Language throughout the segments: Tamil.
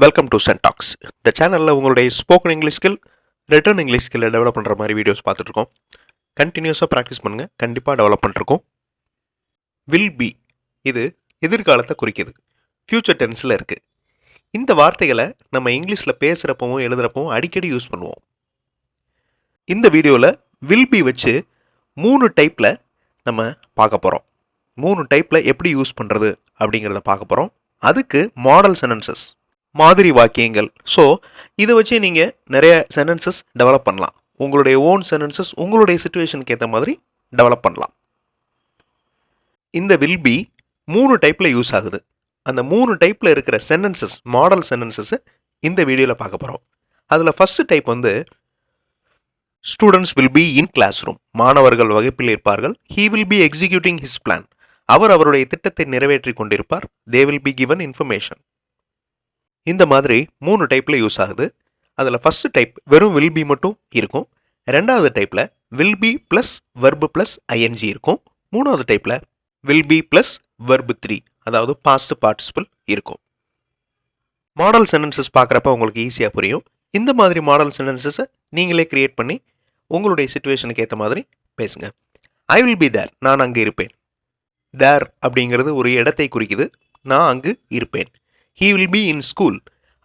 Welcome to சென்டாக்ஸ். இந்த சேனலில் உங்களுடைய spoken English skill, written English ஸ்கில்லை டெவலப் பண்ணுற மாதிரி வீடியோஸ் பார்த்துட்ருக்கோம். கண்டினியூஸாக ப்ராக்டிஸ் பண்ணுங்கள், கண்டிப்பாக டெவலப் பண்ணிருக்கோம். வில் பி இது எதிர்காலத்தை குறிக்குது, ஃப்யூச்சர் டென்ஸில் இருக்குது. இந்த வார்த்தைகளை நம்ம இங்கிலீஷில் பேசுகிறப்பவும் எழுதுகிறப்பவும் அடிக்கடி யூஸ் பண்ணுவோம். இந்த வீடியோவில் வில் பி வச்சு 3 டைப்பில் நம்ம பார்க்க போகிறோம். 3 டைப்பில் எப்படி யூஸ் பண்ணுறது அப்படிங்கிறத பார்க்க போகிறோம். அதுக்கு மாடல் சென்டென்சஸ், மாதிரி வாக்கியங்கள். ஸோ இதை வச்சு நீங்கள் நிறைய சென்டென்சஸ் டெவலப் பண்ணலாம். உங்களுடைய ஓன் சென்டென்சஸ் உங்களுடைய சிச்சுவேஷனுக்கு ஏற்ற மாதிரி டெவலப் பண்ணலாம். இந்த வில் பி 3 டைப்பில் யூஸ் ஆகுது. அந்த 3 டைப்பில் இருக்கிற சென்டென்சஸ், மாடல் சென்டென்சஸை இந்த வீடியோவில் பார்க்க போகிறோம். அதில் ஃபஸ்ட்டு டைப் வந்து students will be in class room. மாணவர்கள் வகுப்பில் இருப்பார்கள். He will be executing his plan. அவர் அவருடைய திட்டத்தை நிறைவேற்றி கொண்டிருப்பார். They will be given information. இந்த மாதிரி 3 டைப்பில் யூஸ் ஆகுது. அதில் ஃபஸ்ட்டு டைப் வெறும் வில் பி மட்டும் இருக்கும். ரெண்டாவது டைப்பில் will be plus verb plus ING இருக்கும். மூணாவது டைப்பில் வில் பி ப்ளஸ் வெர்பு 3, அதாவது பாஸ்ட் பார்ட்டிசிபிள் இருக்கும். மாடல் சென்டென்சஸ் பார்க்குறப்ப உங்களுக்கு ஈஸியாக புரியும். இந்த மாதிரி மாடல் சென்டென்சஸை நீங்களே கிரியேட் பண்ணி உங்களுடைய சிச்சுவேஷனுக்கு ஏற்ற மாதிரி பேசுங்க. ஐ வில் பி தேர், நான் அங்கே இருப்பேன். தேர் அப்படிங்கிறது ஒரு இடத்தை குறிக்குது. நான் அங்கு இருப்பேன். He will be in school.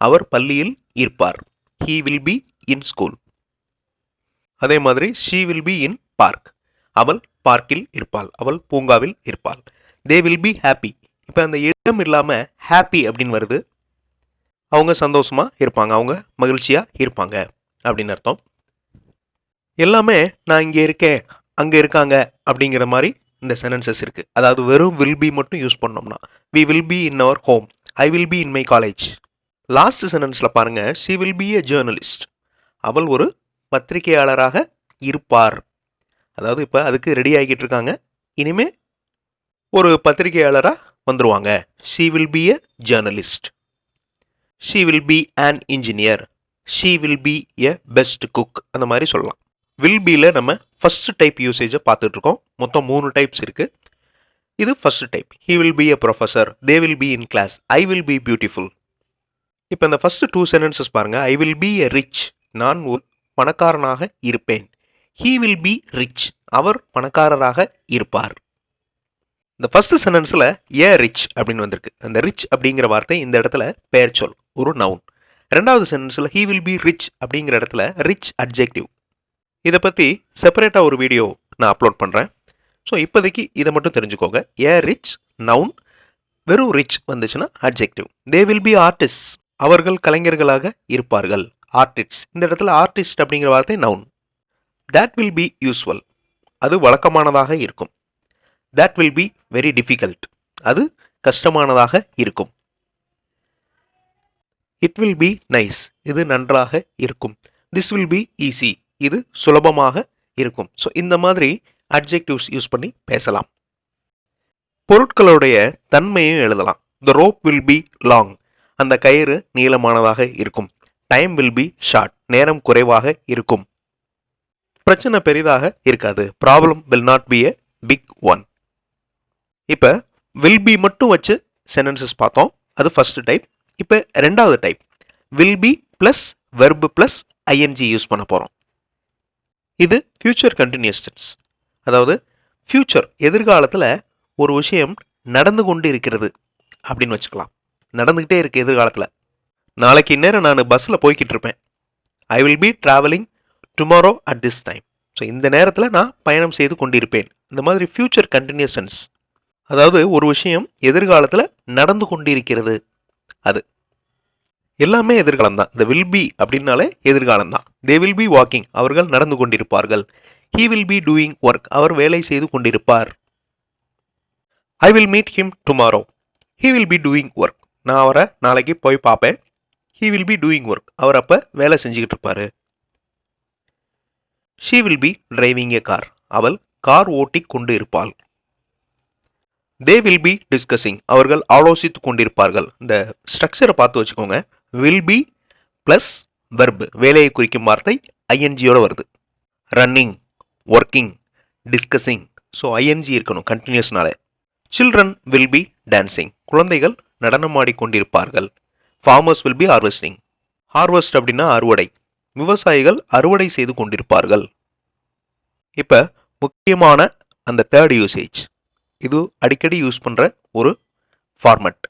அவர் பள்ளியில் இருப்பார். He will be in school. அதே மாதிரி she will be in park. அவள் பார்க்கில் இருப்பாள். அவள் பூங்காவில் இருப்பாள். They will be happy. இப்போ அந்த இடம் இல்லாமல் happy அப்படின்னு வருது. அவங்க சந்தோஷமாக இருப்பாங்க, அவங்க மகிழ்ச்சியாக இருப்பாங்க அப்படின்னு அர்த்தம். எல்லாமே நான் இங்கே இருக்கேன், அங்கே இருக்காங்க அப்படிங்கிற மாதிரி இந்த சென்டென்சஸ் இருக்குது. அதாவது வெறும் வில் பி மட்டும் யூஸ் பண்ணோம்னா we will be in our home. I will be in my college. Last சென்டென்ஸில் பாருங்கள், she will be a journalist. அவள் ஒரு பத்திரிகையாளராக இருப்பார். அதாவது இப்போ அதுக்கு ரெடி ஆகிட்டு இருக்காங்க. இனிமே ஒரு பத்திரிகையாளராக வந்துருவாங்க. she will be a journalist. she will be an engineer. she will be a best cook. அந்த மாதிரி சொல்லலாம். வில் பியில் நம்ம ஃபஸ்ட் டைப் யூசேஜை பார்த்துட்ருக்கோம். மொத்தம் 3 டைப்ஸ் இருக்குது. இது first type. He will be a professor. They will be in class. I will be beautiful. இப்போ இந்த ஃபர்ஸ்ட் 2 சென்டென்சஸ் பாருங்கள். I will be a rich. நான் ஒரு பணக்காரனாக இருப்பேன். He will be rich. அவர் பணக்காரராக இருப்பார். இந்த ஃபர்ஸ்ட் சென்டென்ஸில் ஏ ரிச் அப்படின்னு வந்திருக்கு. அந்த ரிச் அப்படிங்கிற வார்த்தை இந்த இடத்துல பெயர் சொல், ஒரு நவுன். ரெண்டாவது சென்டென்ஸில் ஹீ வில் பி ரிச் அப்படிங்கிற இடத்துல ரிச் அட்ஜெக்டிவ். இதை பற்றி செப்பரேட்டாக ஒரு வீடியோ நான் அப்லோட் பண்ணுறேன். ஸோ இப்போதைக்கு இதை மட்டும் தெரிஞ்சுக்கோங்க. ஏ ரிச் நவுன், வெறும் ரிச் வந்துச்சுன்னா adjective. They will B artist. அவர்கள் கலைஞர்களாக இருப்பார்கள். ஆர்டிஸ்ட், இந்த இடத்துல ஆர்டிஸ்ட் அப்படிங்கிற வார்த்தை noun. That will be usual. அது வழக்கமானதாக இருக்கும். That will be very difficult. அது கஷ்டமானதாக இருக்கும். It will be nice. இது நன்றாக இருக்கும். This will be easy. இது சுலபமாக இருக்கும். ஸோ இந்த மாதிரி அட்ஜெக்டிவ்ஸ் யூஸ் பண்ணி பேசலாம். பொருட்களுடைய தன்மையும் எழுதலாம். The rope will be long. அந்த கயிறு நீளமானதாக இருக்கும். Time will be short. நேரம் குறைவாக இருக்கும். பிரச்சனை பெரிதாக இருக்காது. Problem will not be a big one. இப்போ வில் பி மட்டும் வச்சு சென்டென்சஸ் பார்த்தோம். அது ஃபர்ஸ்ட் டைப். இப்போ ரெண்டாவது type will be plus verb plus ING use பண்ண போகிறோம். இது ஃபியூச்சர் கண்டினியூஸ் டென்ஸ். அதாவது ஃப்யூச்சர், எதிர்காலத்தில் ஒரு விஷயம் நடந்து கொண்டு இருக்கிறது அப்படின்னு வச்சுக்கலாம். நடந்துக்கிட்டே இருக்குது எதிர்காலத்தில். நாளைக்கு இந்நேரம் நான் பஸ்ஸில் போய்கிட்டு இருப்பேன். ஐ will B travelling tomorrow at this time. So இந்த நேரத்தில் நான் பயணம் செய்து கொண்டிருப்பேன். இந்த மாதிரி ஃப்யூச்சர் கண்டினியூஸ் டென்ஸ். அதாவது ஒரு விஷயம் எதிர்காலத்தில் நடந்து கொண்டிருக்கிறது. அது எல்லாமே எதிர்காலம் தான். இந்த வில் பி அப்படின்னாலே எதிர்காலம் தான். They will be walking. அவர்கள் நடந்து கொண்டிருப்பார்கள். He will be doing work. அவர் வேலை செய்து கொண்டிருப்பார். I will meet him tomorrow. He will be doing work. நான் அவரை நாளைக்கு போய் பார்ப்பேன். He will be doing work. அவர் அப்போ வேலை செஞ்சுக்கிட்டு இருப்பார். She will be driving a car. அவள் கார் ஓட்டி கொண்டு இருப்பாள். They will be discussing. அவர்கள் ஆலோசித்து கொண்டிருப்பார்கள். இந்த ஸ்ட்ரக்சரை பார்த்து வச்சுக்கோங்க. வில் பி ப்ளஸ் வெர்பு, வேலையை குறிக்கும் வார்த்தை ஐஎன்ஜியோட வருது. Running, working, discussing. So ING இருக்கணும் கண்டினியூஸ்னாலே. Children will be dancing. குழந்தைகள் நடனமாடிக்கொண்டிருப்பார்கள். farmers will be harvesting. Harvest அப்படின்னா அறுவடை. விவசாயிகள் அறுவடை செய்து கொண்டிருப்பார்கள். இப்போ முக்கியமான அந்த தேர்ட் யூசேஜ், இது அடிக்கடி யூஸ் பண்ணுற ஒரு format,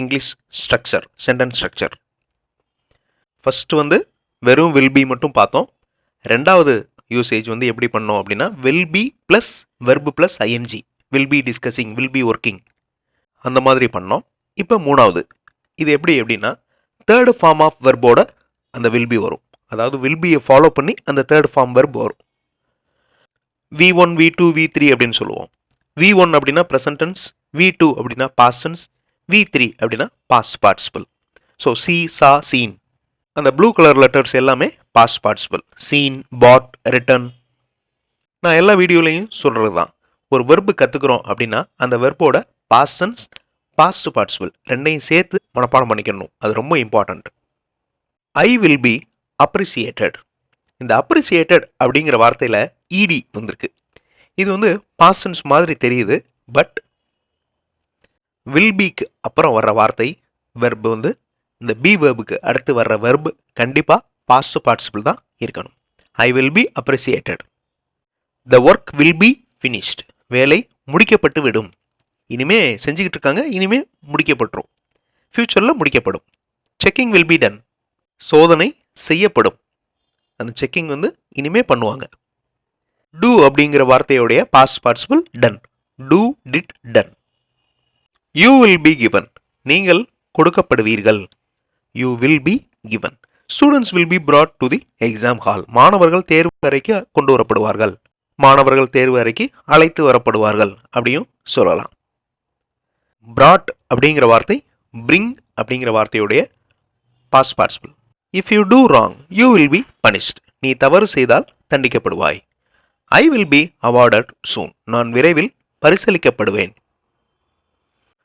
English structure, sentence structure. First வந்து வெறும் வில் பி மட்டும் பார்த்தோம். ரெண்டாவது யூசேஜ் வந்து எப்படி பண்ணோம் அப்படின்னா will be plus verb plus ING, will be discussing, will be working, அந்த மாதிரி பண்ணோம். இப்போ மூணாவது, இது எப்படின்னா தேர்டு ஃபார்ம் ஆஃப் வெர்போட அந்த வில் பி வரும். அதாவது வில் பியை ஃபாலோ பண்ணி அந்த தேர்ட் ஃபார்ம் வெர்ப் வரும். V1, V2, V3 அப்படின்னு சொல்லுவோம். V1 அப்படின்னா ப்ரெசன்ட் டென்ஸ், V2 அப்படின்னா பாஸ்ட் டென்ஸ், V3 அப்படின்னா பாஸ்ட் பார்ட்டிசிபிள். ஸோ சி, சா, சீன், அந்த ப்ளூ கலர் லெட்டர்ஸ் எல்லாமே பாஸ்ட் பார்ட்டிசிபிள். சீன், பாட், ரிட்டன். நான் எல்லா வீடியோலையும் சொல்கிறது தான், ஒரு வெர்பு கற்றுக்குறோம் அப்படின்னா அந்த வெர்போட பாஸ்ட் டென்ஸ், பாஸ்ட் பார்ட்டிசிபிள் ரெண்டையும் சேர்த்து மனப்பாடம் பண்ணிக்கணும். அது ரொம்ப important. I will B appreciated. இந்த அப்ரிசியேட்டட் அப்படிங்கிற வார்த்தையில் இடி வந்திருக்கு. இது வந்து பாஸ்ட் டென்ஸ் மாதிரி தெரியுது, பட் வில் பிக்கு அப்புறம் வர்ற வார்த்தை வெர்பு வந்து இந்த பி வெர்புக்கு அடுத்து வர்ற வெர்பு கண்டிப்பாக பாஸ்ட் பார்ட்டிசிபிள் தான் இருக்கணும். ஐ will B appreciated. The work will be finished. வேலை முடிக்கப்பட்டு விடும். இனிமே செஞ்சுக்கிட்டு இருக்காங்க, இனிமே முடிக்கப்பட்டுரும், ஃப்யூச்சரில் முடிக்கப்படும். Checking will be done. சோதனை செய்யப்படும். அந்த செக்கிங் வந்து இனிமே பண்ணுவாங்க. டூ அப்படிங்கிற வார்த்தையோடைய past participle done. Do, did, done. You will be given. நீங்கள் கொடுக்கப்படுவீர்கள். You will be given. Students will be brought to the exam hall. மாணவர்கள் தேர்வு அறைக்கு கொண்டு வரப்படுவார்கள். மாணவர்கள் தேர்வு அறைக்கு அழைத்து வரப்படுவார்கள் அப்படியும் சொல்லலாம். brought அப்படிங்கிற வார்த்தை bring அப்படிங்கிற வார்த்தையுடைய past participle. If you do wrong you will be punished. நீ தவறு செய்தால் தண்டிக்கப்படுவாய். I will be awarded soon. நான் விரைவில் பரிசளிக்கப்படுவேன்.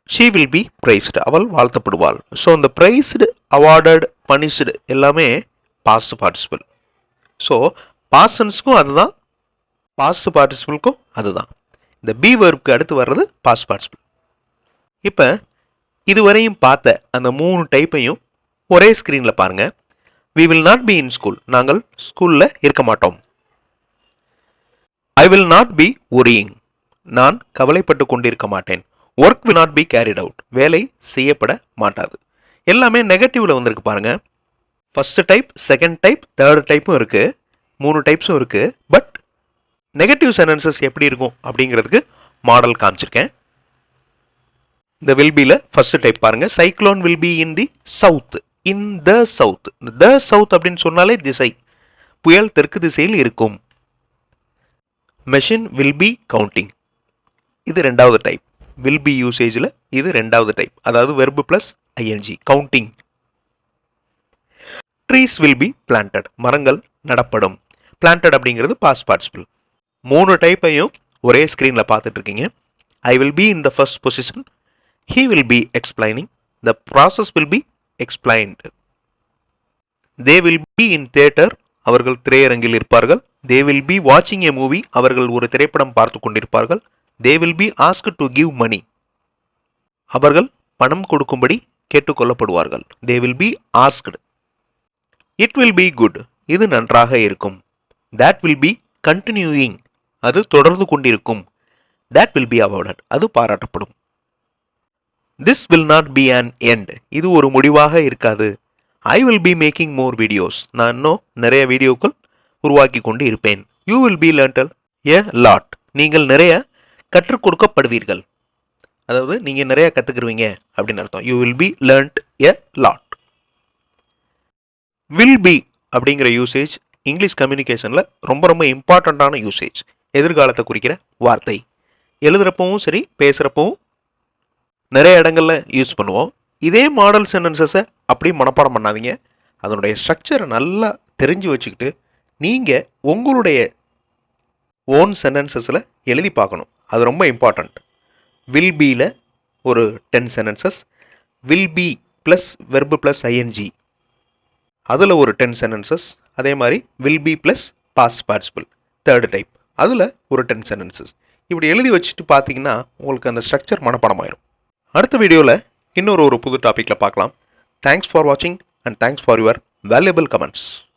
She will be praised. அவள் வாழ்த்தப்படுவாள். ஸோ இந்த பிரைஸ்டு, அவார்டட், பனிஷ்டு எல்லாமே பாஸ்ட் பார்ட்டிசிபிள். ஸோ பாஸ்ட் டென்ஸ்க்கும் அதுதான், பாஸ்ட் பார்ட்டிசிபிளுக்கும் அதுதான். இந்த பி வெர்ப்க்கு அடுத்து வர்றது பாஸ்ட் பார்ட்டிசிபிள். இப்போ இதுவரையும் பார்த்த அந்த 3 டைப்பையும் ஒரே ஸ்க்ரீனில் பாருங்கள். We will not be in school. நாங்கள் ஸ்கூலில் இருக்க மாட்டோம். I will not be worrying. நான் கவலைப்பட்டு கொண்டிருக்க மாட்டேன். Work will not be carried out. வேலை செய்யப்பட மாட்டாது. எல்லாமே நெகட்டிவ்ல வந்திருக்கு பாருங்க. First type, second type, third டைப்பும் இருக்கு, 3 டைப்ஸும் இருக்கு. பட் நெகட்டிவ் சென்டென்சஸ் எப்படி இருக்கும் அப்படிங்கிறதுக்கு மாடல் காமிச்சிருக்கேன். இந்த வில் பில ஃபர்ஸ்ட் டைப் பாருங்க. Cyclone will be in the south. In the south. The south அப்படின்னு சொன்னாலே திசை. புயல் தெற்கு திசையில் இருக்கும். Machine will be counting. இது ரெண்டாவது டைப். வில் பி யூசேஜில் இது ரெண்டாவது டைப். அதாவது verb plus ING, counting. Trees will be planted. மரங்கள் நடப்படும். பிளான்டட் அப்படிங்கிறது பாஸ்ட் பார்ட்டிசிபிள். 3 டைப்பையும் ஒரே ஸ்க்ரீனில் பார்த்துட்டு இருக்கீங்க. I will be in the first position. He will be explaining. The process will be explained. They will be in theater. அவர்கள் திரையரங்கில் இருப்பார்கள். They will be watching a movie. அவர்கள் ஒரு திரைப்படம் பார்த்து கொண்டிருப்பார்கள். They will be asked to give money. அவர்கள் பணம் கொடுக்கும்படி கேட்டுக்கொள்ளப்படுவார்கள். They will be asked. It will be good. இது நன்றாக இருக்கும். That will be continuing. அது தொடர்ந்து கொண்டிருக்கும். That will be awarded. அது பாராட்டப்படும். This will not be an end. இது ஒரு முடிவாக இருக்காது. I will be making more videos. நான் இன்னும் நிறைய வீடியோக்கள் உருவாக்கி கொண்டு இருப்பேன். You will be learned a lot. நீங்கள் நிறைய கற்றுக் கொடுக்கப்படுவீர்கள். அதாவது நீங்கள் நிறைய கற்றுக்குருவீங்க அப்படின்னு அர்த்தம். You will be learned a lot. Will be அப்படிங்கிற யூசேஜ் இங்கிலீஷ் கம்யூனிகேஷனில் ரொம்ப ரொம்ப இம்பார்ட்டண்ட்டான யூசேஜ். எதிர்காலத்தை குறிக்கிற வார்த்தை. எழுதுகிறப்பவும் சரி, பேசுகிறப்பவும் நிறைய இடங்களில் யூஸ் பண்ணுவோம். இதே மாடல் சென்டென்சஸை அப்படி மனப்பாடம் பண்ணாதீங்க. அதனுடைய ஸ்ட்ரக்சரை நல்லா தெரிஞ்சு வச்சுக்கிட்டு நீங்கள் உங்களுடைய ஓன் சென்டென்சஸில் எழுதி பார்க்கணும். அது ரொம்ப இம்பார்ட்டண்ட். வில் பியில் ஒரு 10 sentences, will be plus verb plus ING அதில் ஒரு 10 சென்டென்சஸ், அதே மாதிரி will be plus past participle third type அதில் ஒரு 10 சென்டென்சஸ். இப்படி எழுதி வச்சுட்டு பார்த்தீங்கன்னா உங்களுக்கு அந்த ஸ்ட்ரக்சர் மனப்பாடம் ஆயிரும். அடுத்த வீடியோவில் இன்னொரு புது டாப்பிக்கில் பார்க்கலாம். தேங்க்ஸ் ஃபார் வாட்சிங் and thanks for your valuable comments.